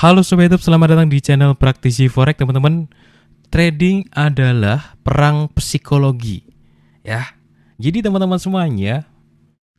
Halo Sobat YouTube, selamat datang di channel Praktisi Forex teman-teman. Trading adalah perang psikologi ya. Jadi teman-teman semuanya,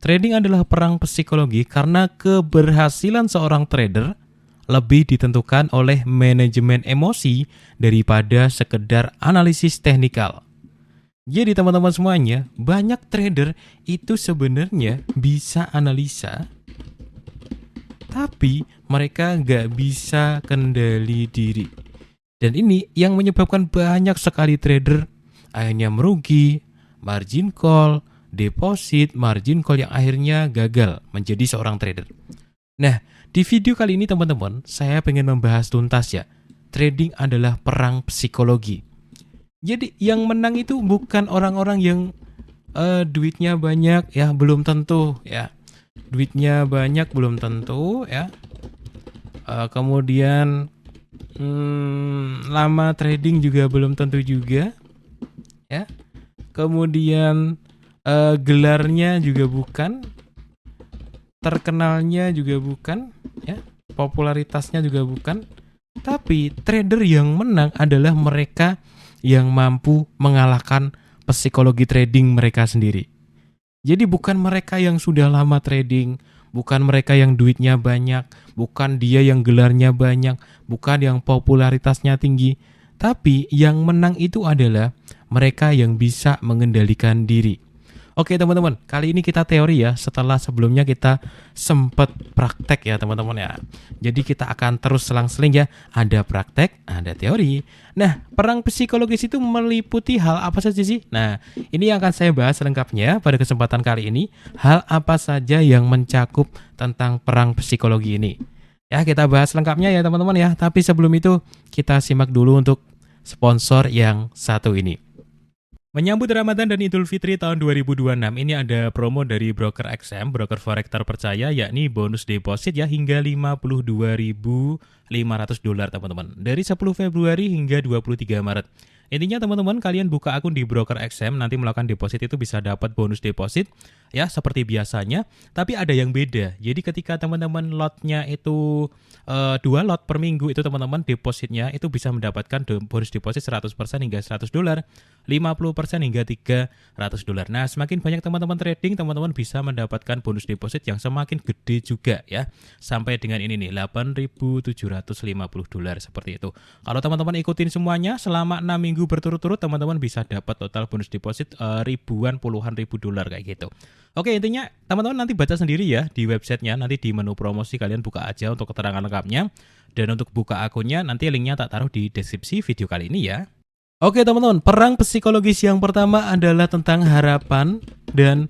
trading adalah perang psikologi karena keberhasilan seorang trader lebih ditentukan oleh manajemen emosi daripada sekedar analisis teknikal. Jadi teman-teman semuanya, banyak trader itu sebenarnya bisa analisa, tapi mereka nggak bisa kendali diri. Dan ini yang menyebabkan banyak sekali trader akhirnya merugi, margin call, deposit, margin call yang akhirnya gagal menjadi seorang trader. Nah, di video kali ini teman-teman, saya pengen membahas tuntas ya, trading adalah perang psikologi. Jadi yang menang itu bukan orang-orang yang duitnya banyak ya, belum tentu ya. Duitnya banyak belum tentu ya. Kemudian lama trading juga belum tentu juga ya. Kemudian gelarnya juga bukan, terkenalnya juga bukan ya, popularitasnya juga bukan. Tapi trader yang menang adalah mereka yang mampu mengalahkan psikologi trading mereka sendiri. Jadi bukan mereka yang sudah lama trading, bukan mereka yang duitnya banyak, bukan dia yang gelarnya banyak, bukan yang popularitasnya tinggi, tapi yang menang itu adalah mereka yang bisa mengendalikan diri. Oke teman-teman, kali ini kita teori ya, setelah sebelumnya kita sempat praktek ya teman-teman ya. Jadi kita akan terus selang-seling ya, ada praktek, ada teori. Nah, perang psikologis itu meliputi hal apa saja sih? Nah, ini yang akan saya bahas lengkapnya pada kesempatan kali ini. Hal apa saja yang mencakup tentang perang psikologi ini? Ya, kita bahas lengkapnya ya teman-teman ya. Tapi sebelum itu, kita simak dulu untuk sponsor yang satu ini. Menyambut Ramadan dan Idul Fitri tahun 2026, ini ada promo dari broker XM, broker forex terpercaya, yakni bonus deposit ya hingga $52.500 teman-teman. Dari 10 Februari hingga 23 Maret. Intinya teman-teman, kalian buka akun di broker XM, nanti melakukan deposit itu bisa dapat bonus deposit ya seperti biasanya, tapi ada yang beda. Jadi ketika teman-teman lotnya itu 2 lot per minggu, itu teman-teman depositnya itu bisa mendapatkan bonus deposit 100% hingga $100, 50% hingga $300. Nah, semakin banyak teman-teman trading, teman-teman bisa mendapatkan bonus deposit yang semakin gede juga ya. Sampai dengan ini nih, $8.750 seperti itu. Kalau teman-teman ikutin semuanya selama 6 minggu berturut-turut, teman-teman bisa dapat total bonus deposit ribuan, puluhan ribu dolar kayak gitu. Oke, intinya teman-teman nanti baca sendiri ya di websitenya, nanti di menu promosi kalian buka aja untuk keterangan lengkapnya. Dan untuk buka akunnya nanti linknya tak taruh di deskripsi video kali ini ya. Oke teman-teman, perang psikologis yang pertama adalah tentang harapan. Dan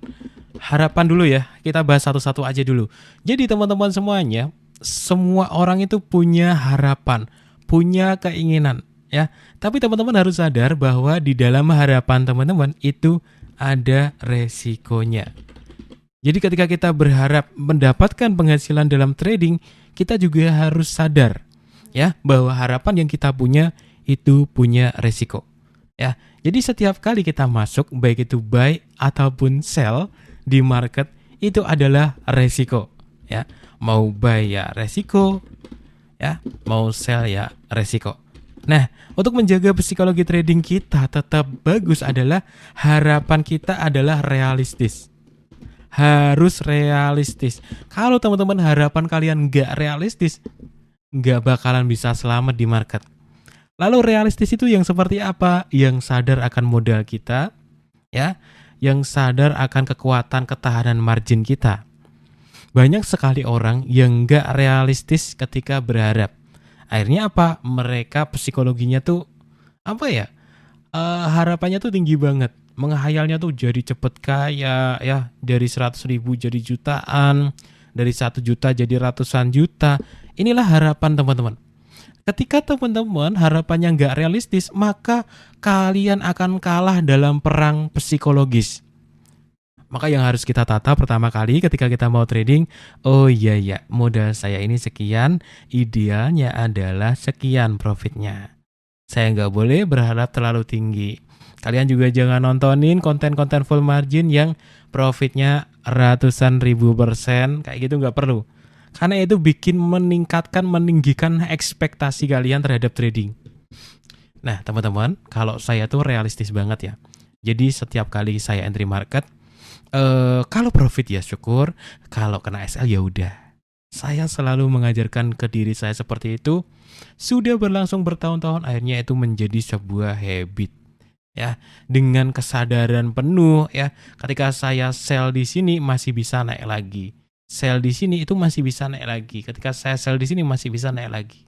harapan dulu ya, kita bahas satu-satu aja dulu. Jadi teman-teman semuanya, semua orang itu punya harapan, punya keinginan ya. Tapi teman-teman harus sadar bahwa di dalam harapan teman-teman itu ada resikonya. Jadi ketika kita berharap mendapatkan penghasilan dalam trading, kita juga harus sadar ya bahwa harapan yang kita punya itu punya resiko. Ya. Jadi setiap kali kita masuk, baik itu buy ataupun sell di market, itu adalah resiko ya. Mau buy ya resiko ya, mau sell ya resiko. Nah, untuk menjaga psikologi trading kita tetap bagus adalah harapan kita adalah realistis. Harus realistis. Kalau teman-teman harapan kalian nggak realistis, nggak bakalan bisa selamat di market. Lalu realistis itu yang seperti apa? Yang sadar akan modal kita, ya, yang sadar akan kekuatan ketahanan margin kita. Banyak sekali orang yang nggak realistis ketika berharap. Akhirnya apa? Mereka psikologinya tuh apa ya? Harapannya tuh tinggi banget. Menghayalnya tuh jadi cepet kaya ya, dari 100.000 jadi jutaan, dari 1 juta jadi ratusan juta. Inilah harapan teman-teman. Ketika teman-teman harapannya nggak realistis, maka kalian akan kalah dalam perang psikologis. Maka yang harus kita tata pertama kali ketika kita mau trading, oh iya, modal saya ini sekian, idealnya adalah sekian profitnya. Saya nggak boleh berharap terlalu tinggi. Kalian juga jangan nontonin konten-konten full margin yang profitnya ratusan ribu %, kayak gitu nggak perlu. Karena itu bikin meninggikan ekspektasi kalian terhadap trading. Nah, teman-teman, kalau saya tuh realistis banget ya. Jadi setiap kali saya entry market, kalau profit ya syukur, kalau kena SL ya udah. Saya selalu mengajarkan ke diri saya seperti itu. Sudah berlangsung bertahun-tahun, akhirnya itu menjadi sebuah habit. Ya, dengan kesadaran penuh ya, ketika saya sell di sini masih bisa naik lagi. Sell di sini itu masih bisa naik lagi. Ketika saya sell di sini masih bisa naik lagi.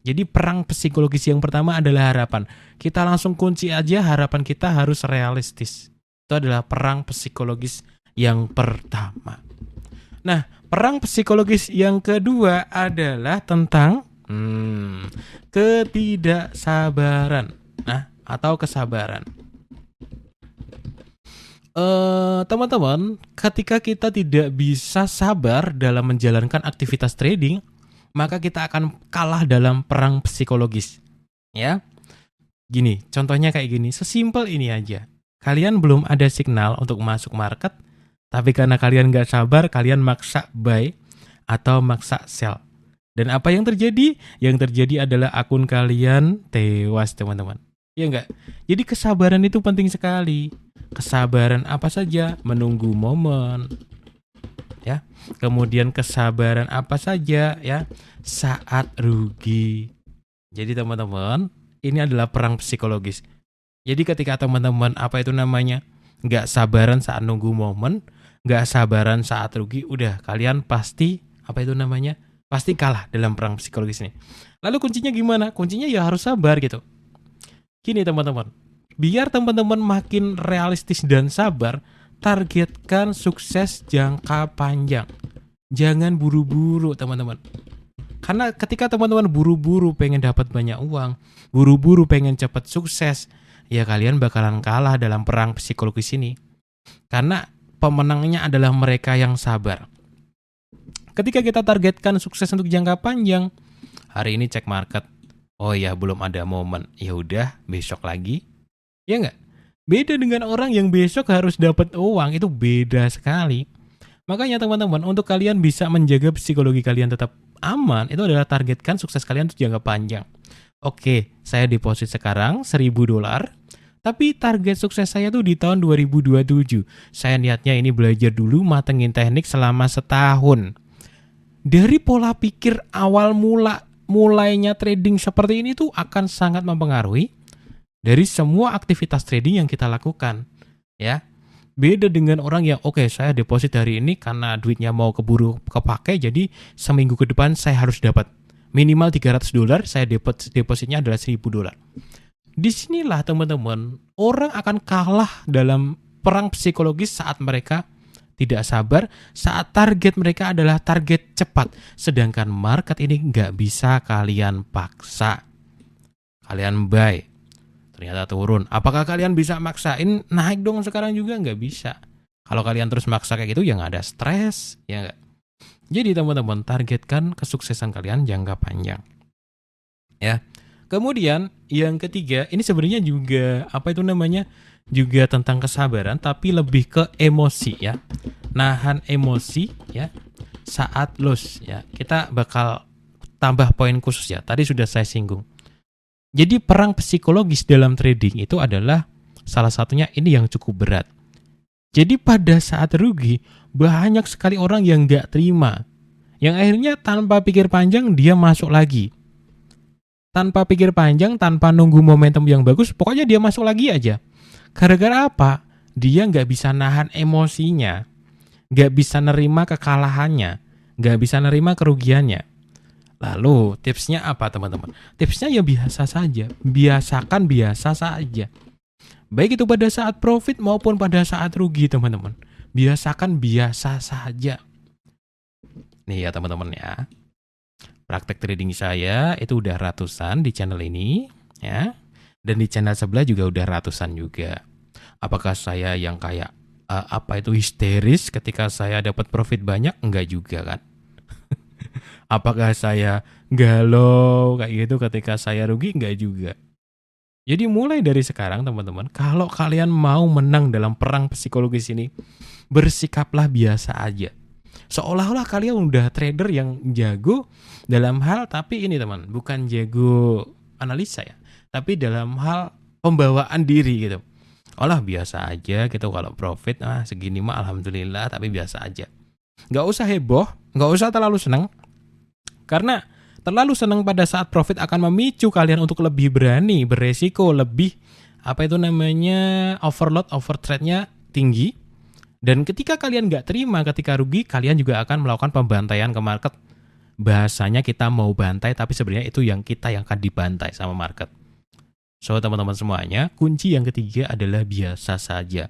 Jadi perang psikologis yang pertama adalah harapan. Kita langsung kunci aja, harapan kita harus realistis. Itu adalah perang psikologis yang pertama. Nah, perang psikologis yang kedua adalah tentang ketidaksabaran. Nah, atau kesabaran. Teman-teman, ketika kita tidak bisa sabar dalam menjalankan aktivitas trading, maka kita akan kalah dalam perang psikologis. Ya, gini, contohnya kayak gini, sesimpel ini aja. Kalian belum ada signal untuk masuk market, tapi karena kalian nggak sabar, kalian maksa buy atau maksa sell. Dan apa yang terjadi? Yang terjadi adalah akun kalian tewas, teman-teman. Ya enggak? Jadi kesabaran itu penting sekali. Kesabaran apa saja? Menunggu momen. Ya. Kemudian kesabaran apa saja ya? Saat rugi. Jadi teman-teman, ini adalah perang psikologis. Jadi ketika teman-teman nggak sabaran saat nunggu momen, nggak sabaran saat rugi, udah kalian pasti pasti kalah dalam perang psikologis ini. Lalu kuncinya gimana? Kuncinya ya harus sabar gitu. Gini teman-teman, biar teman-teman makin realistis dan sabar, targetkan sukses jangka panjang. Jangan buru-buru teman-teman. Karena ketika teman-teman buru-buru pengen dapat banyak uang, buru-buru pengen cepat sukses, ya kalian bakalan kalah dalam perang psikologis ini. Karena pemenangnya adalah mereka yang sabar. Ketika kita targetkan sukses untuk jangka panjang, hari ini cek market, oh ya belum ada momen, ya udah besok lagi, ya nggak? Beda dengan orang yang besok harus dapat uang, itu beda sekali. Makanya teman-teman, untuk kalian bisa menjaga psikologi kalian tetap aman, itu adalah targetkan sukses kalian untuk jangka panjang. Oke, saya deposit sekarang $1.000, tapi target sukses saya tuh di tahun 2027. Saya niatnya ini belajar dulu, matengin teknik selama setahun. Dari pola pikir awal mulainya trading seperti ini tuh akan sangat mempengaruhi dari semua aktivitas trading yang kita lakukan, ya. Beda dengan orang yang saya deposit hari ini karena duitnya mau keburu kepake, jadi seminggu ke depan saya harus dapat minimal $300, saya depositnya adalah $1.000. Disinilah teman-teman, orang akan kalah dalam perang psikologis saat mereka tidak sabar, saat target mereka adalah target cepat. Sedangkan market ini nggak bisa kalian paksa. Kalian buy, ternyata turun. Apakah kalian bisa maksain naik dong sekarang juga? Nggak bisa. Kalau kalian terus maksa kayak gitu, ya nggak ada stres, ya nggak? Jadi teman-teman, targetkan kesuksesan kalian jangka panjang. Ya. Kemudian yang ketiga, ini sebenarnya juga juga tentang kesabaran, tapi lebih ke emosi ya. Nahan emosi ya saat loss ya. Kita bakal tambah poin khusus ya. Tadi sudah saya singgung. Jadi perang psikologis dalam trading itu adalah salah satunya ini yang cukup berat. Jadi pada saat rugi, banyak sekali orang yang nggak terima. Yang akhirnya tanpa pikir panjang dia masuk lagi. Tanpa pikir panjang, tanpa nunggu momentum yang bagus, pokoknya dia masuk lagi aja. Gara-gara apa? Dia nggak bisa nahan emosinya, nggak bisa nerima kekalahannya, nggak bisa nerima kerugiannya. Lalu tipsnya apa teman-teman? Tipsnya ya biasa saja, biasakan biasa saja. Baik itu pada saat profit maupun pada saat rugi teman-teman. Biasakan biasa saja. Nih ya teman-teman ya. Praktek trading saya itu udah ratusan di channel ini ya. Dan di channel sebelah juga udah ratusan juga. Apakah saya yang kayak histeris ketika saya dapat profit banyak? Enggak juga kan. Apakah saya galau kayak gitu ketika saya rugi? Enggak juga. Jadi mulai dari sekarang teman-teman, kalau kalian mau menang dalam perang psikologis ini, bersikaplah biasa aja. Seolah-olah kalian udah trader yang jago dalam hal, tapi ini teman, bukan jago analisa ya, tapi dalam hal pembawaan diri gitu. Olah biasa aja gitu, kalau profit segini mah alhamdulillah, tapi biasa aja. Nggak usah heboh, nggak usah terlalu seneng, karena terlalu seneng pada saat profit akan memicu kalian untuk lebih berani, beresiko, lebih overload, overtrade-nya tinggi. Dan ketika kalian nggak terima ketika rugi, kalian juga akan melakukan pembantaian ke market. Bahasanya kita mau bantai, tapi sebenarnya itu yang akan dibantai sama market. So teman-teman semuanya, kunci yang ketiga adalah biasa saja.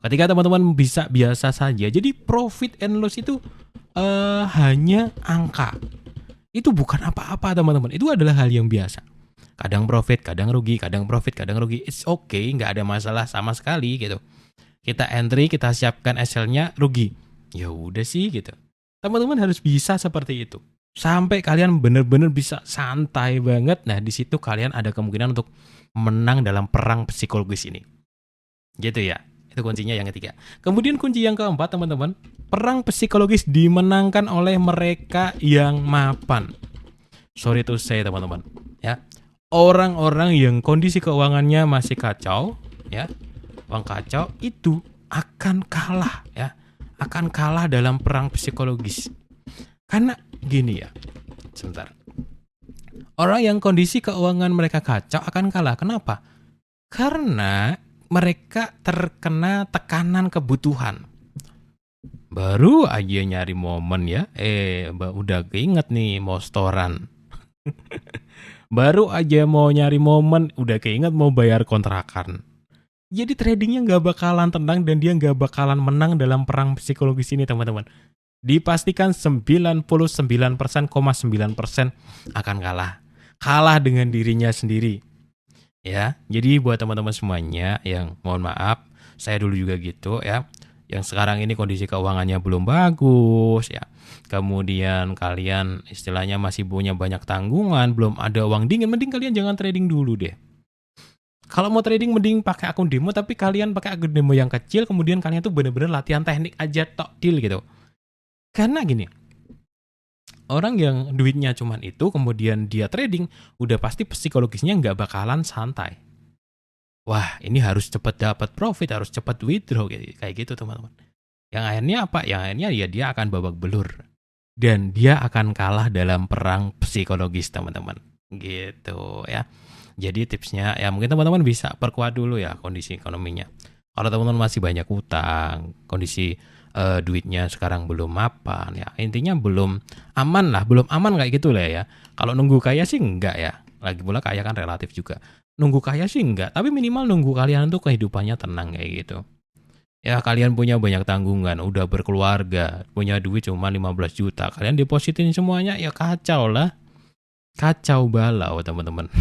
Ketika teman-teman bisa biasa saja, jadi profit and loss itu hanya angka. Itu bukan apa-apa teman-teman, itu adalah hal yang biasa. Kadang profit, kadang rugi, kadang profit, kadang rugi. It's okay, nggak ada masalah sama sekali gitu. Kita entry, kita siapkan Excel-nya, rugi. Ya udah sih gitu. Teman-teman harus bisa seperti itu. Sampai kalian benar-benar bisa santai banget. Nah, di situ kalian ada kemungkinan untuk menang dalam perang psikologis ini. Gitu ya. Itu kuncinya yang ketiga. Kemudian kunci yang keempat, teman-teman. Perang psikologis dimenangkan oleh mereka yang mapan. Sorry to say, teman-teman. Ya. Orang-orang yang kondisi keuangannya masih kacau, ya. Uang kacau itu akan kalah, ya. Akan kalah dalam perang psikologis. Karena gini ya. Sebentar. Orang yang kondisi keuangan mereka kacau akan kalah. Kenapa? Karena mereka terkena tekanan kebutuhan. Baru aja nyari momen ya, udah keinget nih mau setoran. Baru aja mau nyari momen, udah keinget mau bayar kontrakan. Jadi tradingnya nggak bakalan tenang dan dia nggak bakalan menang dalam perang psikologis ini, teman-teman. Dipastikan 99,9% akan kalah. Kalah dengan dirinya sendiri. Ya, jadi buat teman-teman semuanya yang mohon maaf, saya dulu juga gitu ya. Yang sekarang ini kondisi keuangannya belum bagus ya. Kemudian kalian istilahnya masih punya banyak tanggungan, belum ada uang dingin, mending kalian jangan trading dulu deh. Kalau mau trading mending pakai akun demo, tapi kalian pakai akun demo yang kecil, kemudian kalian tuh bener-bener latihan teknik aja tok deal gitu. Karena gini, orang yang duitnya cuman itu, kemudian dia trading, udah pasti psikologisnya nggak bakalan santai. Wah, ini harus cepat dapat profit, harus cepat withdraw, kayak gitu teman-teman. Yang akhirnya apa? Yang akhirnya ya dia akan babak belur. Dan dia akan kalah dalam perang psikologis, teman-teman. Gitu ya. Jadi tipsnya, ya mungkin teman-teman bisa perkuat dulu ya kondisi ekonominya. Kalau teman-teman masih banyak utang, kondisi duitnya sekarang belum mapan ya, intinya belum aman lah, belum aman kayak gitu lah ya. Kalau nunggu kaya sih enggak ya, lagi pula kaya kan relatif juga. Nunggu kaya sih enggak, tapi minimal nunggu kalian tuh kehidupannya tenang kayak gitu ya. Kalian punya banyak tanggungan, udah berkeluarga, punya duit cuma 15 juta, kalian depositin semuanya, ya kacau lah, kacau balau teman-teman.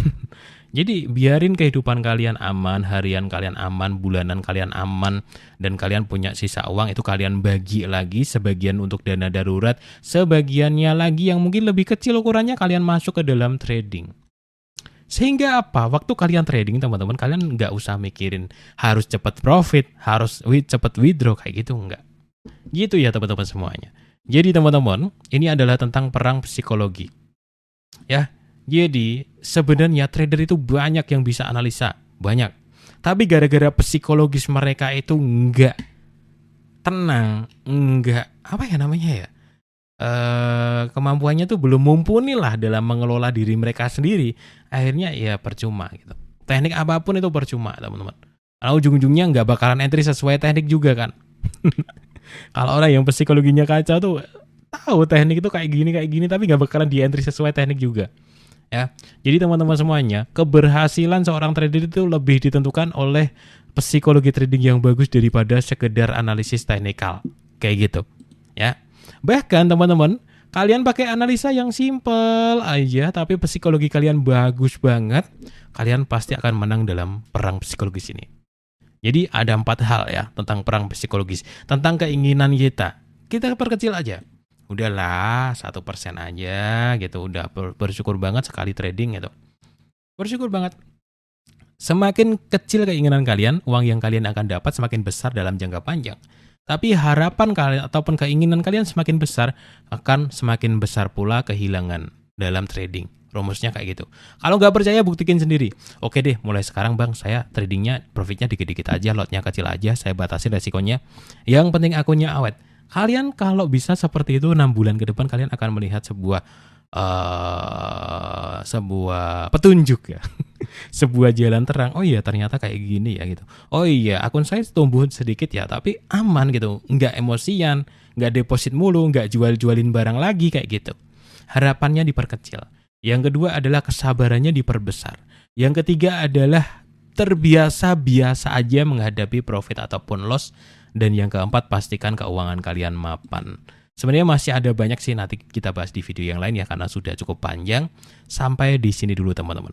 Jadi biarin kehidupan kalian aman, harian kalian aman, bulanan kalian aman, dan kalian punya sisa uang itu kalian bagi lagi, sebagian untuk dana darurat, sebagiannya lagi yang mungkin lebih kecil ukurannya kalian masuk ke dalam trading. Sehingga apa? Waktu kalian trading teman-teman, kalian nggak usah mikirin harus cepat profit, harus cepat withdraw kayak gitu, enggak. Gitu ya teman-teman semuanya. Jadi teman-teman, ini adalah tentang perang psikologi. Ya. Jadi sebenarnya trader itu banyak yang bisa analisa, banyak. Tapi gara-gara psikologis mereka itu enggak tenang, enggak kemampuannya tuh belum mumpuni lah dalam mengelola diri mereka sendiri. Akhirnya ya percuma gitu. Teknik apapun itu percuma teman-teman. Karena ujung-ujungnya nggak bakalan entry sesuai teknik juga kan. Kalau orang yang psikologinya kacau tuh tahu teknik itu kayak gini tapi nggak bakalan di entry sesuai teknik juga. Ya, jadi teman-teman semuanya, keberhasilan seorang trader itu lebih ditentukan oleh psikologi trading yang bagus daripada sekedar analisis teknikal, kayak gitu. Ya, bahkan teman-teman, kalian pakai analisa yang simple aja, tapi psikologi kalian bagus banget, kalian pasti akan menang dalam perang psikologis ini. Jadi ada 4 hal ya tentang perang psikologis, tentang keinginan kita. Kita perkecil aja. Udahlah 1% aja gitu, udah bersyukur banget sekali trading gitu. Bersyukur banget. Semakin kecil keinginan kalian, uang yang kalian akan dapat semakin besar dalam jangka panjang. Tapi harapan kalian ataupun keinginan kalian semakin besar, akan semakin besar pula kehilangan dalam trading. Rumusnya kayak gitu. Kalau nggak percaya buktikan sendiri. Oke deh, mulai sekarang bang, saya tradingnya profitnya dikit-dikit aja, lotnya kecil aja, saya batasin resikonya. Yang penting akunnya awet. Kalian kalau bisa seperti itu 6 bulan ke depan, kalian akan melihat sebuah petunjuk ya. Sebuah jalan terang. Oh iya, ternyata kayak gini ya gitu. Oh iya, akun saya tumbuh sedikit ya, tapi aman gitu. Nggak emosian, nggak deposit mulu, nggak jual-jualin barang lagi kayak gitu. Harapannya diperkecil. Yang kedua adalah kesabarannya diperbesar. Yang ketiga adalah terbiasa-biasa aja menghadapi profit ataupun loss. Dan yang keempat, pastikan keuangan kalian mapan. Sebenarnya masih ada banyak sih, nanti kita bahas di video yang lain ya, karena sudah cukup panjang. Sampai di sini dulu teman-teman.